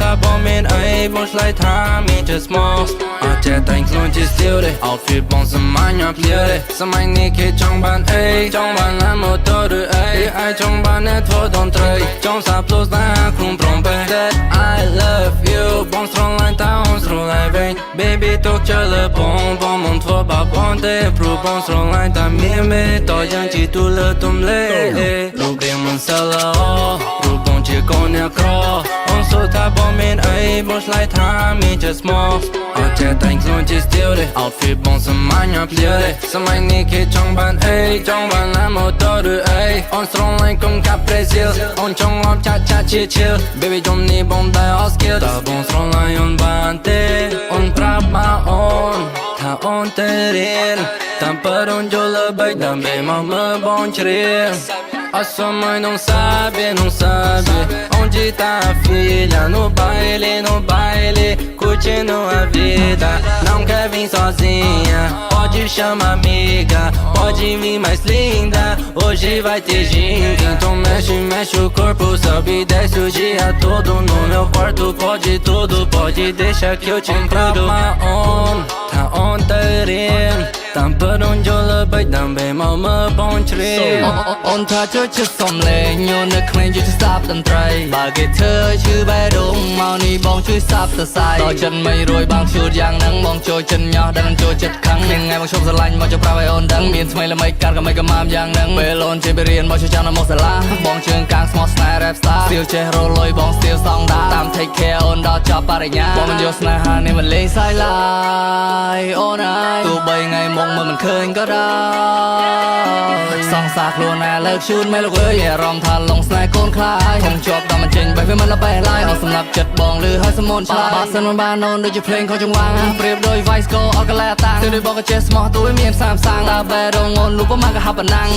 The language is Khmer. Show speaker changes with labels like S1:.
S1: ថាបងមានអីបងឆ្លើយថាមានjust small អត់ចេះតែងខ្លួនជា still ទេ outfit បងសម័យញ៉ាំភ្លៀទេសម័យនេះគេចង់បានអីចង់បានឡានម៉ូតូឬអីអាចចង់បានអ្នកធ្វើតន្ត្រីចង់សាផ្លូវស្នេហ៍ខ្លួនព្រមពេញ That I love you បងស្រឡាញ់តើអូនស្រឡាញ់វិញ Baby ទុកជើលើបងមិនធ្វើបាបបងទេព្រោះបងស្រឡាញ់តែមានមេតយ៉ាងជាទូលើទំលេរូបរាងមិនសល្អរូបបងជាកូនអ្នកក្រអូនសូថាបងមានអីបងឆ្លើយថាមានjust small អត់ចេះតែងខ្លួនជា still ទេ outfit បងសម័យញ៉ាំភ្លៀទេសម័យនេះគេចង់បានអីចង់បានឡានម៉ូតូឬអីអូនស្រឡាញ់កុំកាប់ Brazil អូនចង់លំចាក់ជា chill Baby យំនេះបងតែ all skill តើបងស្រឡាញ់អូនបានទេអូនប្រាប់មកអូនថាអូនទៅរៀនតាមប៉រូនយល់បីដើម្បីមកមើលបងជ្រៀងA sua mãe não sabe onde tá a filha no baile, curtindo a vida. Não quer vir sozinha, pode chamar amiga, pode vir mais linda. Hoje vai ter ginga, então mexe o corpo, sobe e desce o dia todo no meu quarto. Pode tudo, pode deixar que eu te includo. Tá on tá rin, tanpa donjol bay dambe mau me bon chre. On tha cho chit som le nyo ne khlai ju stop តន្ត្រីបើគេធ្វើឈឺបេះដូងមកនេះបងជួយសាប់សរសៃដល់ចិនមិនរួយបងជួតយ៉ាងហ្នឹងបងចូលចិនញ៉ោះដឹងចូលចិត្តខឹងមានថ្ងៃបងឈប់ស្រឡាញ់មកចុះប្រាប់ឲ្យអូនដឹងមានថ្មីល្មីកាត់ក៏មិនក៏ម៉ាមយ៉ាងហ្នឹងពេលអូនជិះไปរៀនមកជួយចាំនៅមកសាលាបងជើងកាងស្មោះស្នេហ៍ rap star ស្ទៀលចេះរលុយបងស្ទៀលសងដាតាម take care អូនដល់ចប់បរិញ្ញាបងមិនយកស្នេហានេះមកលេងសាយឡាយអូនហើយទោះបីថ្ងៃមុខមើលមិនឃើញក៏ដោយសងសាខ្លួនណាលើកជូនមិនលោកអើយអារម្មណ៍ថាឡងស្នេហ៍កូនខ្លាយខ្ញុំជាប់ដល់មិនចេញបែបវាមិនល្បេះឡាយអស់សម្រាប់ចិត្តបងលឺហើយសមូនឆ្លាយបើសិនមិនបានអូនដូចជាភ្លេងខុសចង្វាក់ប្រៀបដូច Vice Go អត់កលែតាំងទៅដូចបងក៏ចេះស្មោះទួយមានសាមសាំងដល់បែរងអូនលុបប្រមាណក៏ហាប់ប៉ុណ្ណឹង